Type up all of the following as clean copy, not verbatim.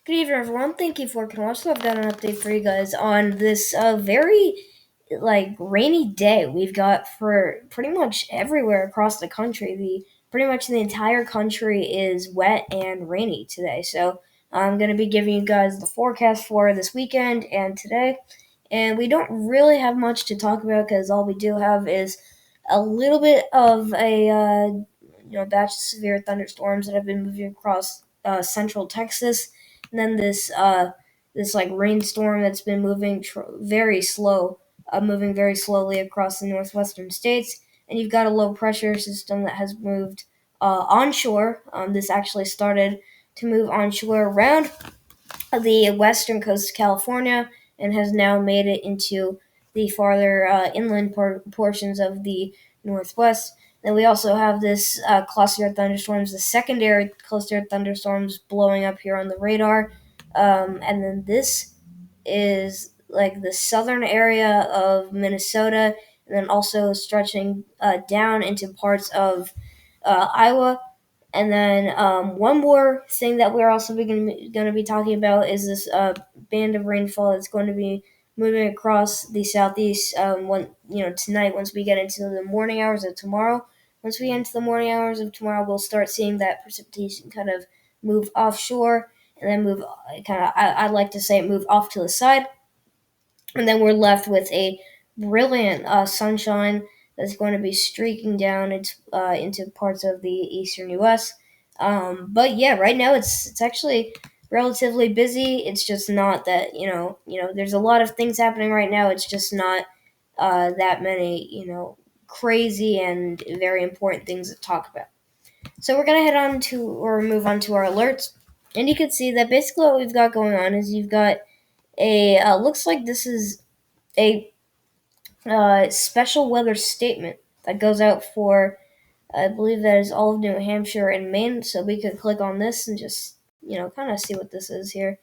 Good evening, everyone. Thank you for watching. I've got an update for you guys on this very rainy day we've got for pretty much everywhere across the country. The Pretty much the entire country is wet and rainy today. So I'm gonna be giving you guys the forecast for this weekend and today. And we don't really have much to talk about because all we do have is a little bit of a batch of severe thunderstorms that have been moving across central Texas, and then this rainstorm that's been moving very slowly across the northwestern states. And you've got a low pressure system that has moved onshore. This actually started to move onshore around the western coast of California and has now made it into the farther inland portions of the northwest. Then we also have this cluster of thunderstorms, the secondary cluster of thunderstorms blowing up here on the radar. And then this is like the southern area of Minnesota, and then also stretching down into parts of Iowa. And then one more thing that we're also going to be talking about is this band of rainfall that's going to be moving across the southeast. Tonight, once we get into the morning hours of tomorrow, we'll start seeing that precipitation kind of move offshore and then move kind of. I'd like to say move off to the side, and then we're left with a brilliant sunshine that's going to be streaking down into parts of the eastern U.S. But yeah, right now it's actually relatively busy. It's just not that there's a lot of things happening right now. It's just not that many crazy and very important things to talk about. So we're gonna head on to or move on to our alerts, and you can see that basically what we've got going on is you've got a looks like this is a special weather statement that goes out for, I believe that is all of New Hampshire and Maine. So we could click on this and just, kind of see what this is here.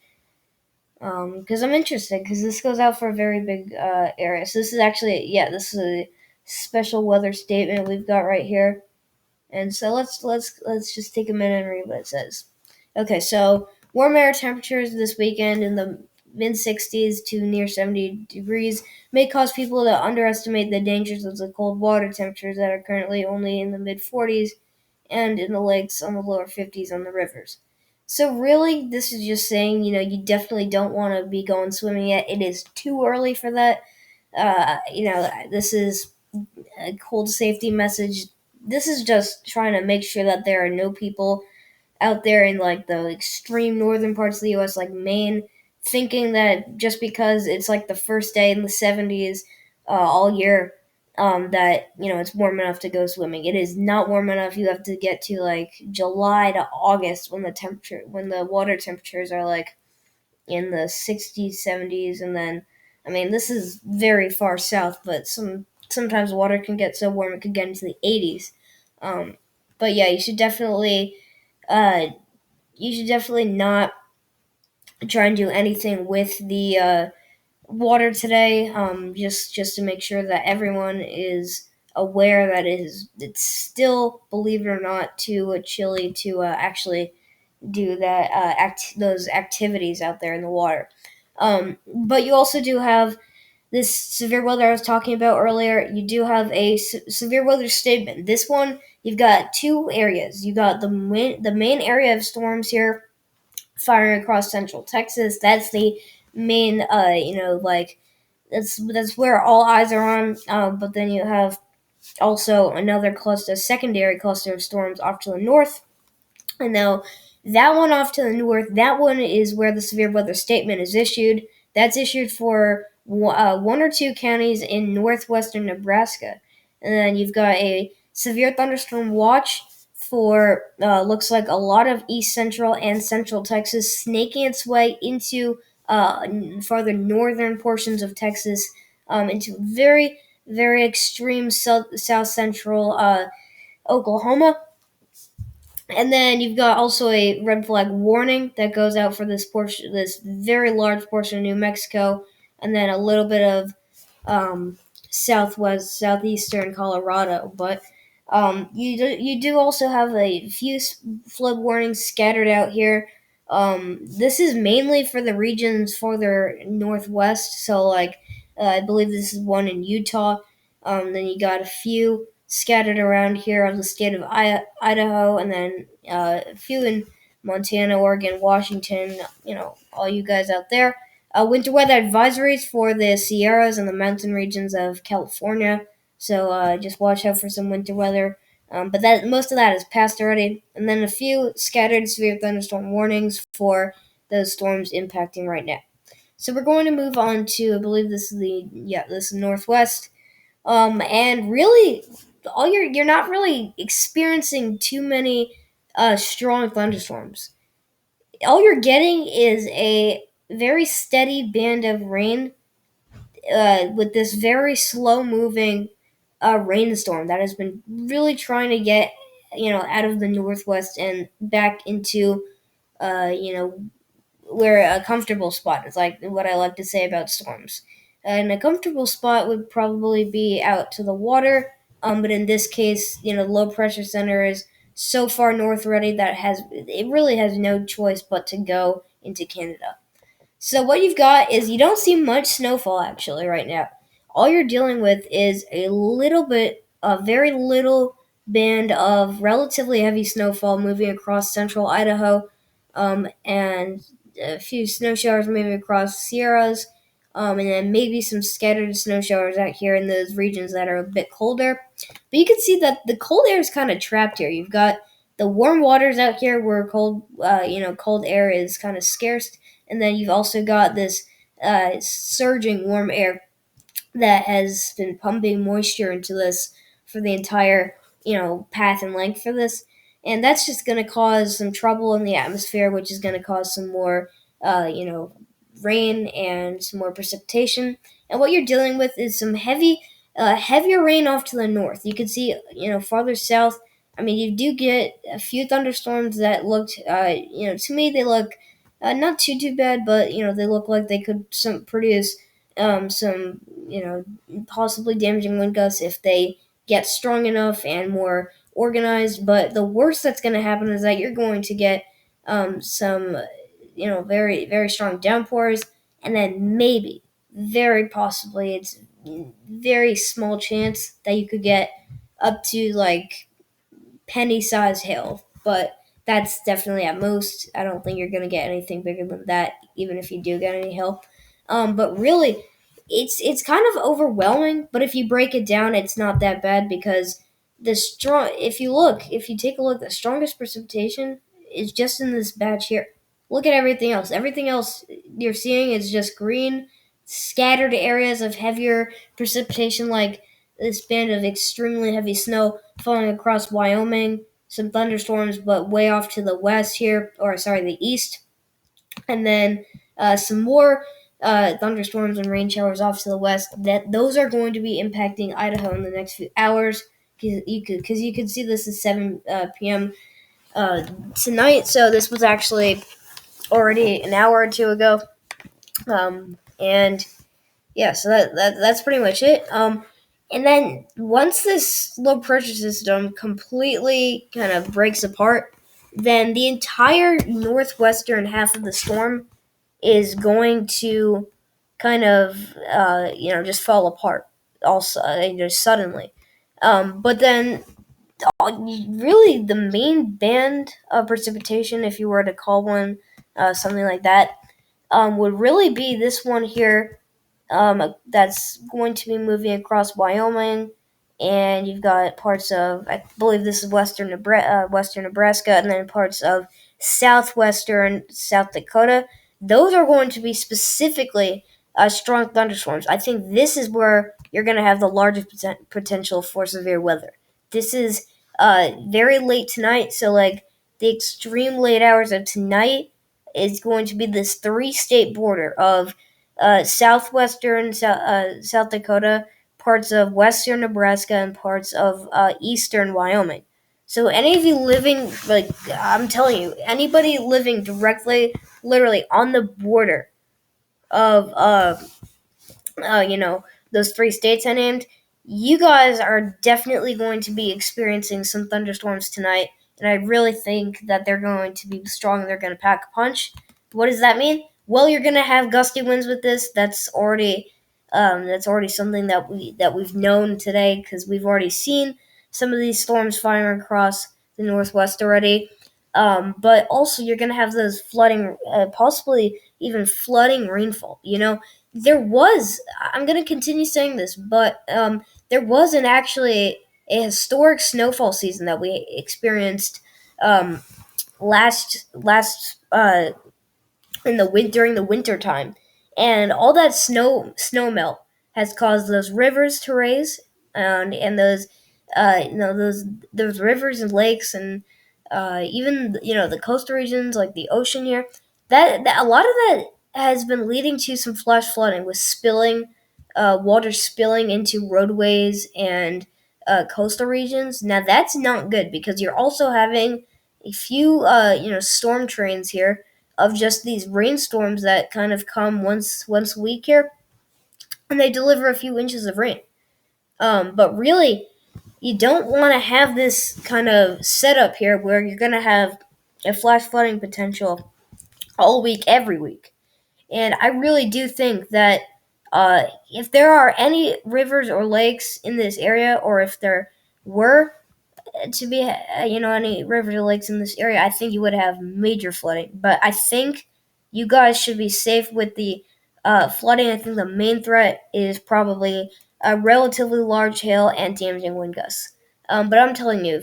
Because I'm interested, because this goes out for a very big area. So this is actually, yeah, this is a special weather statement we've got right here. And so let's just take a minute and read what it says. Okay, so warm air temperatures this weekend in the mid 60s to near 70 degrees may cause people to underestimate the dangers of the cold water temperatures that are currently only in the mid 40s and in the lakes on the lower 50s on the rivers. So really, this is just saying, you definitely don't want to be going swimming yet. It is too early for that. This is a cold safety message. This is just trying to make sure that there are no people out there in like the extreme northern parts of the US, like Maine, thinking that just because it's like the first day in the 70s all year, that it's warm enough to go swimming. It is not warm enough. You have to get to like July to August when the water temperatures are like in the 60s, 70s, and then this is very far south, but sometimes water can get so warm it could get into the 80s. Um, but yeah, uh, you should definitely not try and do anything with the water today. Just to make sure that everyone is aware that it's still, believe it or not, too chilly to actually do those activities out there in the water. But you also do have this severe weather I was talking about earlier. You do have a severe weather statement. This one, you've got two areas. You got the main area of storms here firing across central Texas. That's the main, that's where all eyes are on. But then you have also another secondary cluster of storms off to the north. And now that one off to the north, that one is where the severe weather statement is issued. That's issued for one or two counties in northwestern Nebraska. And then you've got a severe thunderstorm watch for looks like a lot of east central and central Texas, snaking its way into farther northern portions of Texas, into very, very extreme south central Oklahoma. And then you've got also a red flag warning that goes out for this very large portion of New Mexico, and then a little bit of southeastern Colorado. But you do also have a few flood warnings scattered out here. This is mainly for the regions further northwest. So, like, I believe this is one in Utah. Then you got a few scattered around here of the state of Idaho, and then a few in Montana, Oregon, Washington. All you guys out there. Winter weather advisories for the Sierras and the mountain regions of California. So just watch out for some winter weather. But that most of that is past already, and then a few scattered severe thunderstorm warnings for those storms impacting right now. So we're going to move on to, I believe this is Northwest, and really, all you're not really experiencing too many strong thunderstorms. All you're getting is a very steady band of rain with this very slow moving rainstorm that has been really trying to get out of the northwest and back into where a comfortable spot is, like what I like to say about storms. And a comfortable spot would probably be out to the water, but in this case, low pressure center is so far north already that it really has no choice but to go into Canada. So what you've got is you don't see much snowfall actually right now. All you're dealing with is a very little band of relatively heavy snowfall moving across central Idaho, and a few snow showers moving across Sierras, and then maybe some scattered snow showers out here in those regions that are a bit colder. But you can see that the cold air is kind of trapped here. You've got the warm waters out here where cold air is kind of scarce, and then you've also got this surging warm air that has been pumping moisture into this for the entire path and length for this, and that's just going to cause some trouble in the atmosphere, which is going to cause some more uh, you know rain and some more precipitation. And what you're dealing with is some heavier rain off to the north. You can see farther south. I mean, you do get a few thunderstorms that looked to me they look not too bad, but they look like they could produce some possibly damaging wind gusts if they get strong enough and more organized. But the worst that's going to happen is that you're going to get some very very strong downpours, and then maybe very possibly it's very small chance that you could get up to like penny size hail, but that's definitely at most. I don't think you're going to get anything bigger than that, even if you do get any hail. But really, it's kind of overwhelming. But if you break it down, it's not that bad because if you take a look, the strongest precipitation is just in this batch here. Look at everything else. Everything else you're seeing is just green, scattered areas of heavier precipitation, like this band of extremely heavy snow falling across Wyoming, some thunderstorms, but way off to the west here, or sorry, the east, and then some more thunderstorms and rain showers off to the west. Those are going to be impacting Idaho in the next few hours. Because you could see this is 7 p.m. Tonight, so this was actually already an hour or two ago, and yeah, so that's pretty much it. And then once this low pressure system completely kind of breaks apart, then the entire northwestern half of the storm is going to kind of just fall apart also suddenly. But then really the main band of precipitation, if you were to call one something like that, would really be this one here, that's going to be moving across Wyoming, and you've got parts of, I believe this is western Nebraska, and then parts of southwestern South Dakota. Those are going to be specifically strong thunderstorms. I think this is where you're going to have the largest potential for severe weather. This is very late tonight, so like the extreme late hours of tonight is going to be this three-state border of southwestern South Dakota, parts of western Nebraska, and parts of eastern Wyoming. So any of you living, like I'm telling you, anybody living directly, literally on the border of those three states I named, you guys are definitely going to be experiencing some thunderstorms tonight, and I really think that they're going to be strong. They're going to pack a punch. What does that mean? Well, you're going to have gusty winds with this. That's already something that we've known today because we've already seen some of these storms firing across the northwest already. But also, you're going to have those flooding, possibly even flooding rainfall. There was. I'm going to continue saying this, but there was an actually a historic snowfall season that we experienced um, last in the during the winter time, and all that snow melt has caused those rivers to raise, and those those rivers and lakes, and even the coastal regions like the ocean here. That a lot of that has been leading to some flash flooding with water spilling into roadways and coastal regions. Now that's not good because you're also having a few storm trains here of just these rainstorms that kind of come once a week here, and they deliver a few inches of rain. But really, you don't want to have this kind of setup here where you're going to have a flash flooding potential all week, every week. And I really do think that if there are any rivers or lakes in this area, or if there were to be any rivers or lakes in this area, I think you would have major flooding. But I think you guys should be safe with the flooding. I think the main threat is probably a relatively large hail and damaging wind gusts. But I'm telling you,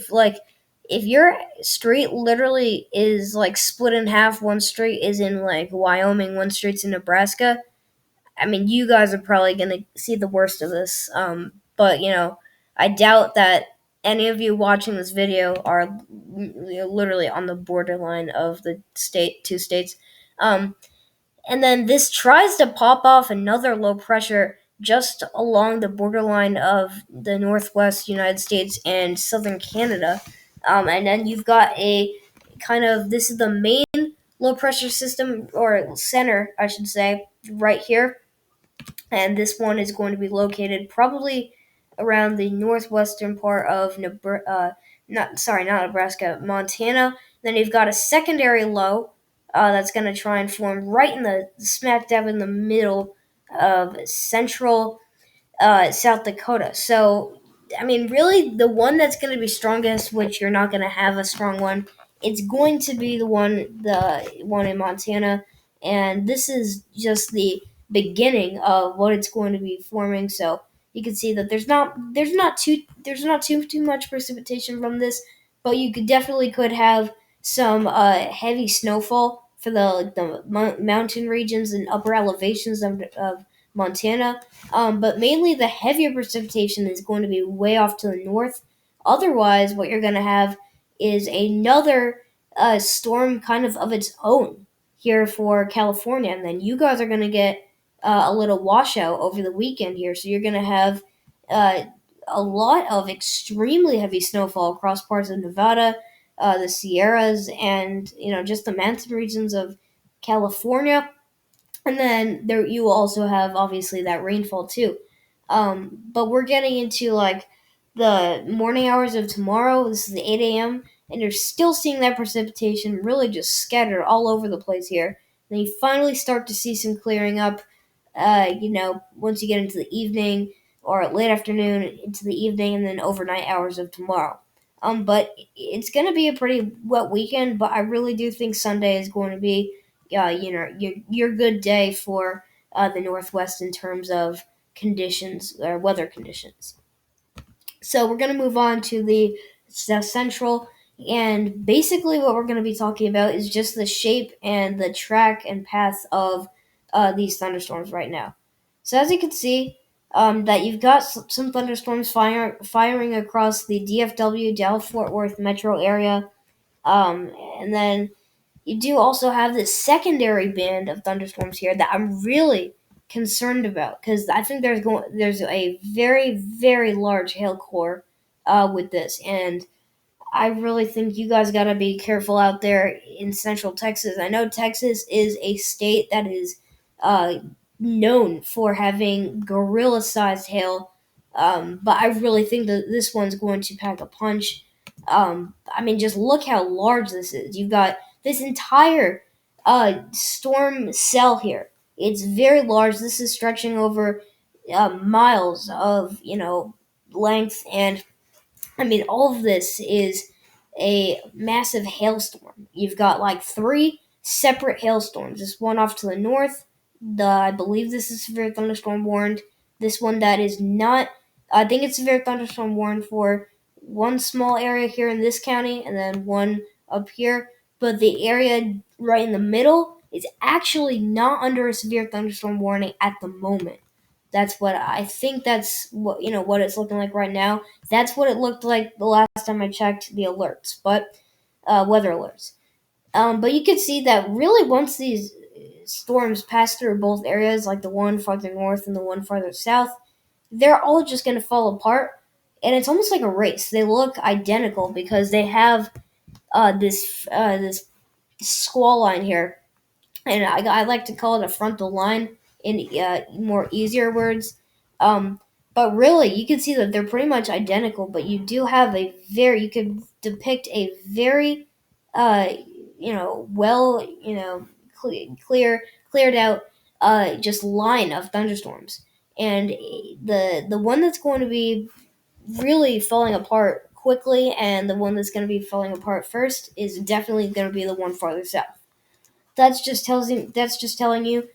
if your street literally is like split in half, one street is in like Wyoming, one street's in Nebraska, I mean, you guys are probably going to see the worst of this. But I doubt that any of you watching this video are literally on the borderline of the two states. Um, and then this tries to pop off another low pressure just along the borderline of the northwest United States and southern Canada. And then you've got this is the main low pressure system, or center, I should say, right here, and this one is going to be located probably around the northwestern part of not Nebraska, Montana. Then you've got a secondary low that's going to try and form right in the smack dab in the middle of central South Dakota. So, I mean, really, the one that's going to be strongest, which you're not going to have a strong one, it's going to be the one in Montana, and this is just the beginning of what it's going to be forming. So you can see that there's not too much precipitation from this, but you could have some heavy snowfall for the mountain regions and upper elevations of Montana, but mainly the heavier precipitation is going to be way off to the north. Otherwise, what you're going to have is another storm kind of its own here for California. And then you guys are going to get a little washout over the weekend here. So you're going to have uh, a lot of extremely heavy snowfall across parts of Nevada, the Sierras, and just the mountain regions of California. And then there you also have obviously that rainfall too. But we're getting into like the morning hours of tomorrow. This is the 8 a.m. and you're still seeing that precipitation really just scattered all over the place here. Then you finally start to see some clearing up. Once you get into the evening or late afternoon into the evening, and then overnight hours of tomorrow. But it's going to be a pretty wet weekend. But I really do think Sunday is going to be your good day for the Northwest in terms of conditions or weather conditions. So we're going to move on to the South Central, and basically what we're going to be talking about is just the shape and the track and path of these thunderstorms right now. So as you can see, that you've got some thunderstorms firing across the DFW, Dallas Fort Worth metro area, and then you do also have this secondary band of thunderstorms here that I'm really concerned about because I think there's a very very large hail core with this, and I really think you guys got to be careful out there in Central Texas. I know Texas is a state that is uh, known for having gorilla sized hail, but I really think that this one's going to pack a punch. I mean, just look how large this is. You've got this entire storm cell here. It's very large. This is stretching over miles of length, and I mean, all of this is a massive hailstorm. You've got like three separate hailstorms. This one off to the north, I believe this is severe thunderstorm warned. This one that is not, I think it's severe thunderstorm warned for one small area here in this county, and then one up here. But the area right in the middle is actually not under a severe thunderstorm warning at the moment. That's what I think. That's what it's looking like right now. That's what it looked like the last time I checked the alerts, but weather alerts. But you could see that really once these storms pass through both areas, like the one farther north and the one farther south, they're all just going to fall apart. And it's almost like a race. They look identical because they have this squall line here, and I like to call it a frontal line in more easier words. But really, you can see that they're pretty much identical. But you do have you could depict a very, uh, well, cleared out, just line of thunderstorms. And the one that's going to be really falling apart quickly, and the one that's going to be falling apart first, is definitely going to be the one farther south. That's just telling you,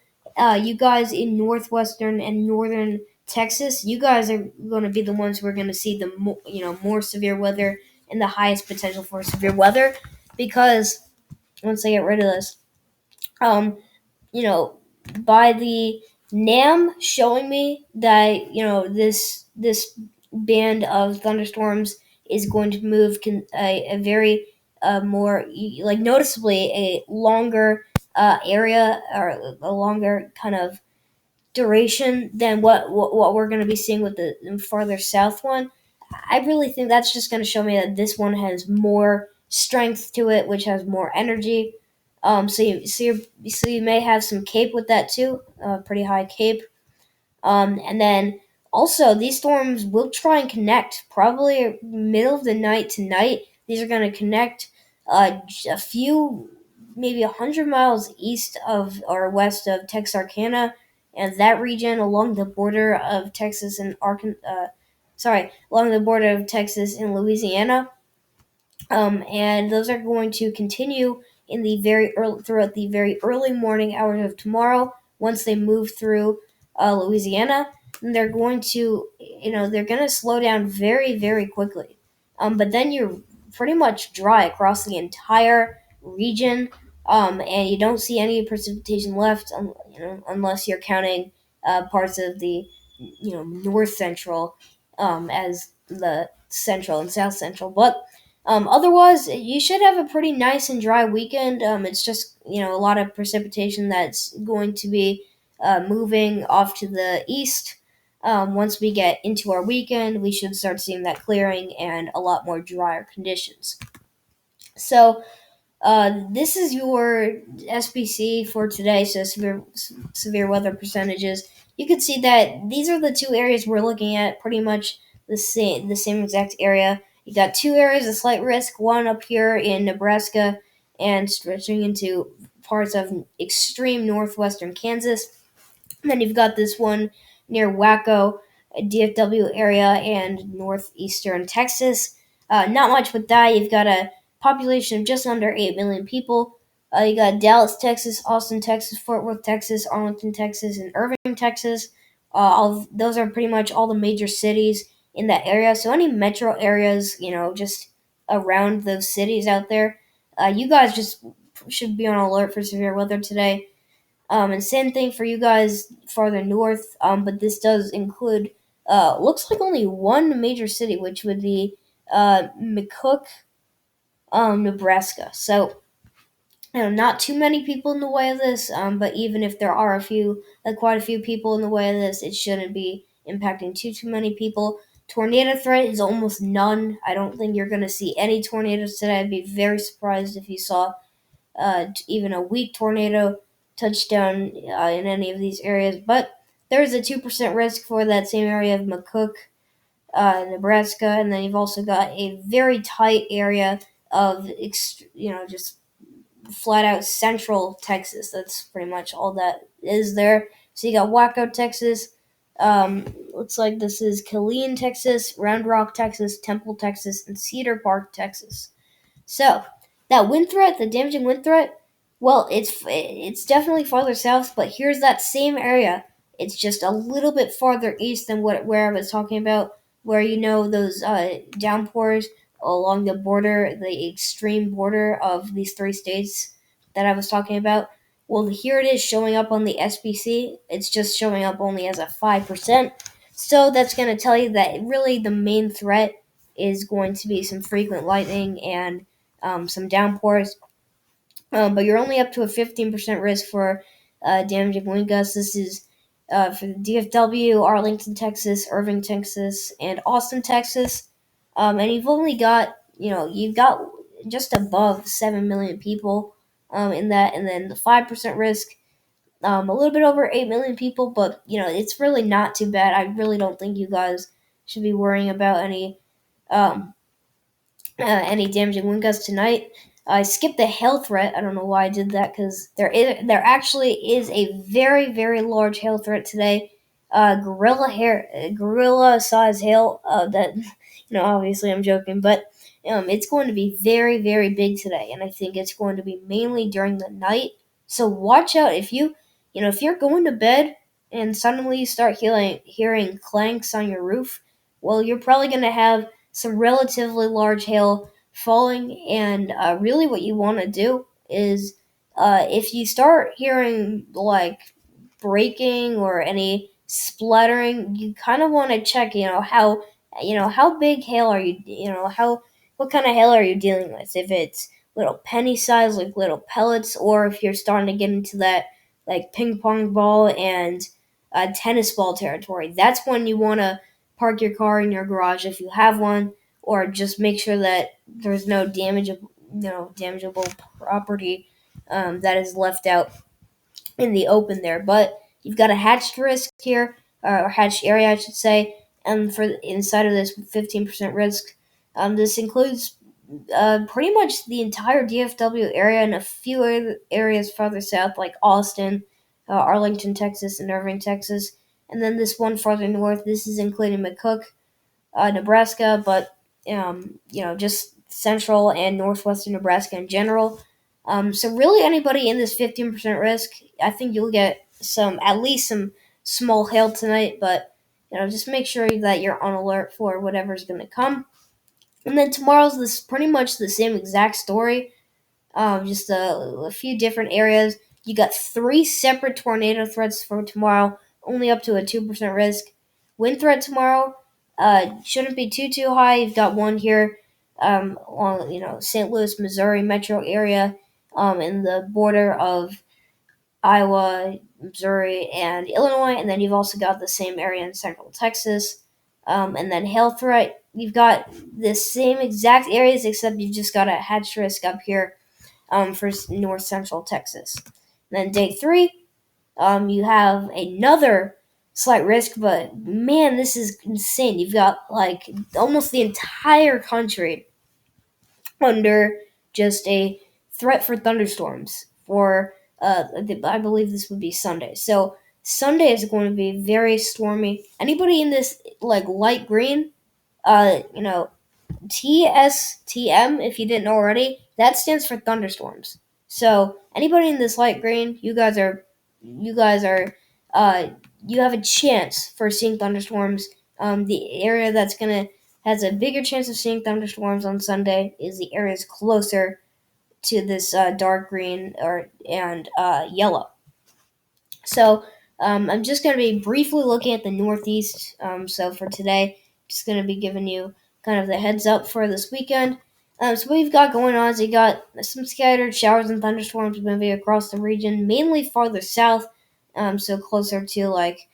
you guys in northwestern and northern Texas, you guys are going to be the ones who are going to see the more severe weather and the highest potential for severe weather, because once they get rid of this, um, you know, by the NAM showing me that this band of thunderstorms is going to move a very more like noticeably a longer area, or a longer kind of duration than what we're going to be seeing with the farther south one. I really think that's just going to show me that this one has more strength to it, which has more energy. So you may have some cape with that too, pretty high cape. And then also, these storms will try and connect probably middle of the night tonight. These are going to connect a few, maybe 100 miles east of or west of Texarkana, and that region along the border of Texas and Arkansas. Along the border of Texas and Louisiana, and those are going to continue in the very early throughout the very early morning hours of tomorrow. Once they move through Louisiana, and they're going to slow down very very quickly. But then you're pretty much dry across the entire region, and you don't see any precipitation left, unless you're counting parts of the north central as the central and south central, but otherwise, you should have a pretty nice and dry weekend. It's just a lot of precipitation that's going to be moving off to the east. Once we get into our weekend, we should start seeing that clearing and a lot more drier conditions. So, this is your SPC for today. So severe weather percentages. You can see that these are the two areas we're looking at. Pretty much the same exact area. You got two areas of slight risk. One up here in Nebraska, and stretching into parts of extreme northwestern Kansas. And then you've got this one near Waco, DFW area, and northeastern Texas. Not much with that. You've got a population of just under 8 million people. You got Dallas, Texas, Austin, Texas, Fort Worth, Texas, Arlington, Texas, and Irving, Texas. Those are pretty much all the major cities in that area. So any metro areas, just around those cities out there, you guys just should be on alert for severe weather today. And same thing for you guys farther north. But this does include, looks like only one major city, which would be McCook, Nebraska. So, not too many people in the way of this. But even if there are quite a few people in the way of this, it shouldn't be impacting too many people. Tornado threat is almost none. I don't think you're going to see any tornadoes today. I'd be very surprised if you saw even a weak tornado touchdown in any of these areas. But there is a 2% risk for that same area of McCook. Nebraska, and then you've also got a very tight area of just flat out central Texas. That's pretty much all that is there. So you got Waco, Texas. Looks like this is Killeen, Texas, Round Rock, Texas, Temple, Texas, and Cedar Park, Texas. So that wind threat, the damaging wind threat, well, it's definitely farther south, but here's that same area. It's just a little bit farther east than where I was talking about, where those downpours along the border, the extreme border of these three states that I was talking about. Well, here it is showing up on the SPC. It's just showing up only as a 5%. So that's going to tell you that really the main threat is going to be some frequent lightning and some downpours. But you're only up to a 15% risk for damaging wind gusts. This is for the DFW, Arlington, Texas, Irving, Texas, and Austin, Texas. And you've got just above 7 million people in that. And then the 5% risk, a little bit over 8 million people. But, it's really not too bad. I really don't think you guys should be worrying about um, any damaging wind gusts tonight. I skipped the hail threat. I don't know why I did that because there actually is a very very large hail threat today. Gorilla size hail. That obviously I'm joking, but it's going to be very very big today, and I think it's going to be mainly during the night. So watch out if you're going to bed and suddenly you start hearing clanks on your roof. Well, you're probably going to have some relatively large hail falling. And really, what you want to do is if you start hearing like breaking or any splattering, you kind of want to check, how big hail are how what kind of hail are you dealing with? If it's little penny size, like little pellets, or if you're starting to get into that like ping pong ball and tennis ball territory, that's when you want to park your car in your garage if you have one, or just make sure that there's no damageable property that is left out in the open there. But you've got a hatched risk here, or hatched area, I should say, and for inside of this 15% risk, this includes pretty much the entire DFW area and a few other areas farther south, like Austin, Arlington, Texas, and Irving, Texas. And then this one farther north, this is including McCook, Nebraska, but just central and northwestern Nebraska in general. So really, anybody in this 15% risk, I think you'll get at least some small hail tonight. But just make sure that you're on alert for whatever's going to come. And then tomorrow's this pretty much the same exact story, just a few different areas. You got three separate tornado threats for tomorrow, only up to a 2% risk. Wind threat tomorrow shouldn't be too high. You've got one here along St. Louis, Missouri metro area, in the border of Iowa, Missouri, and Illinois, and then you've also got the same area in central Texas. And then hail threat, you've got the same exact areas except you've just got a hatch risk up here for north central Texas. Then day three, you have another slight risk, but man, this is insane. You've got like almost the entire country under just a threat for thunderstorms for I believe this would be Sunday. So Sunday is going to be very stormy. Anybody in this like light green, you know, TSTM, if you didn't know already, that stands for thunderstorms. So anybody in this light green, you guys are, uh, you have a chance for seeing thunderstorms. The area that's gonna has a bigger chance of seeing thunderstorms on Sunday is the areas closer to this dark green and yellow. So I'm just going to be briefly looking at the Northeast. So for today, just going to be giving you kind of the heads up for this weekend. So what we've got going on is you got some scattered showers and thunderstorms moving across the region, mainly farther south, so closer to like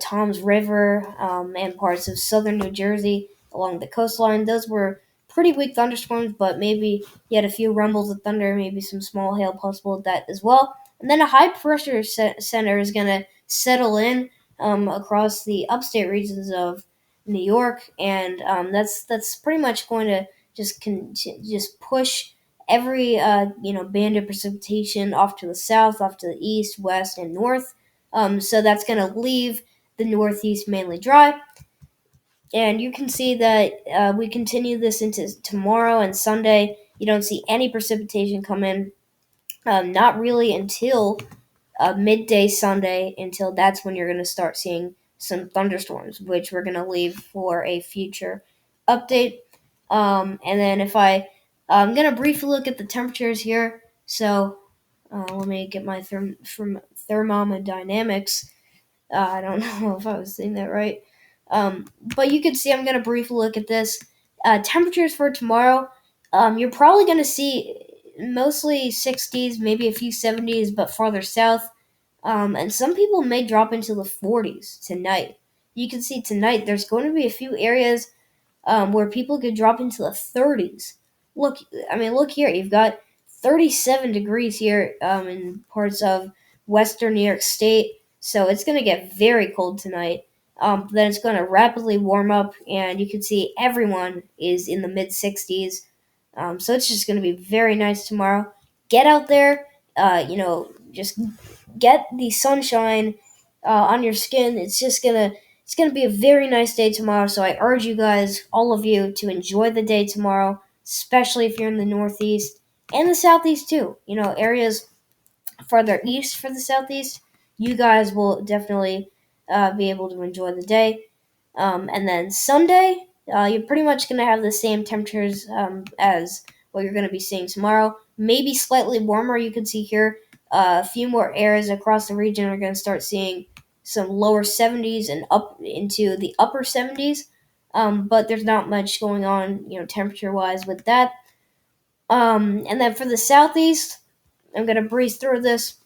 Tom's River and parts of southern New Jersey along the coastline. Those were pretty weak thunderstorms, but maybe you had a few rumbles of thunder, maybe some small hail possible with that as well. And then a high pressure center is going to settle in across the upstate regions of New York, and that's pretty much going to just push every band of precipitation off to the south, off to the east, west, and north. So that's going to leave the Northeast mainly dry, and you can see that we continue this into tomorrow and Sunday. You don't see any precipitation come in, not really until midday Sunday, until that's when you're going to start seeing some thunderstorms, which we're going to leave for a future update. And then I'm going to briefly look at the temperatures here. So let me get my from thermodynamics. I don't know if I was saying that right. But you can see I'm going to briefly look at this. Temperatures for tomorrow, you're probably going to see mostly 60s, maybe a few 70s, but farther south. And some people may drop into the 40s tonight. You can see tonight there's going to be a few areas where people could drop into the 30s. Look here. You've got 37 degrees here in parts of western New York State. So it's going to get very cold tonight. Then it's going to rapidly warm up, and you can see everyone is in the mid 60s. So it's just going to be very nice tomorrow. Get out there, just get the sunshine on your skin. It's gonna be a very nice day tomorrow. So I urge you guys, all of you, to enjoy the day tomorrow, especially if you're in the Northeast and the Southeast too. Areas farther east for the Southeast, you guys will definitely be able to enjoy the day. And then Sunday, you're pretty much going to have the same temperatures as what you're going to be seeing tomorrow. Maybe slightly warmer. You can see here a few more areas across the region are going to start seeing some lower 70s and up into the upper 70s. But there's not much going on, temperature wise with that. And then for the southeast, I'm going to breeze through this.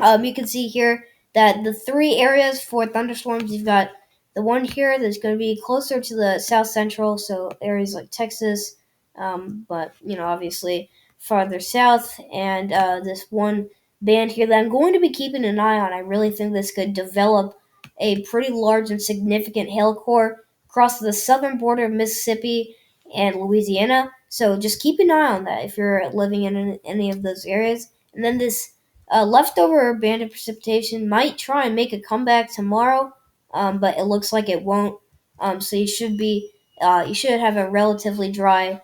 You can see here that the three areas for thunderstorms, you've got the one here that's going to be closer to the south central, so areas like Texas, but obviously farther south, and this one band here that I'm going to be keeping an eye on. I really think this could develop a pretty large and significant hail core across the southern border of Mississippi and Louisiana. So just keep an eye on that if you're living in any of those areas. And then this leftover band of precipitation might try and make a comeback tomorrow, but it looks like it won't. So you should have a relatively dry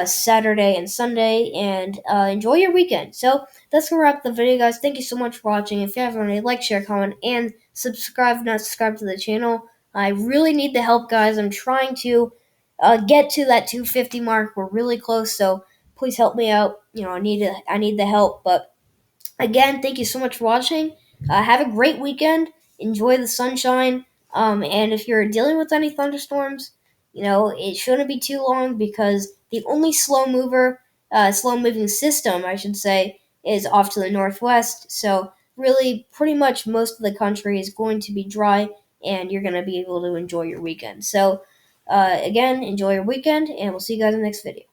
Saturday and Sunday, and enjoy your weekend. So that's gonna wrap the video, guys. Thank you so much for watching. If you haven't already, like, share, comment, and subscribe. If not subscribed to the channel, I really need the help, guys. I'm trying to get to that 250 mark. We're really close, so please help me out. I need the help, but again, thank you so much for watching. Have a great weekend. Enjoy the sunshine. And if you're dealing with any thunderstorms, it shouldn't be too long because the only slow moving system, I should say, is off to the northwest. So, really, pretty much most of the country is going to be dry, and you're going to be able to enjoy your weekend. So, again, enjoy your weekend, and we'll see you guys in the next video.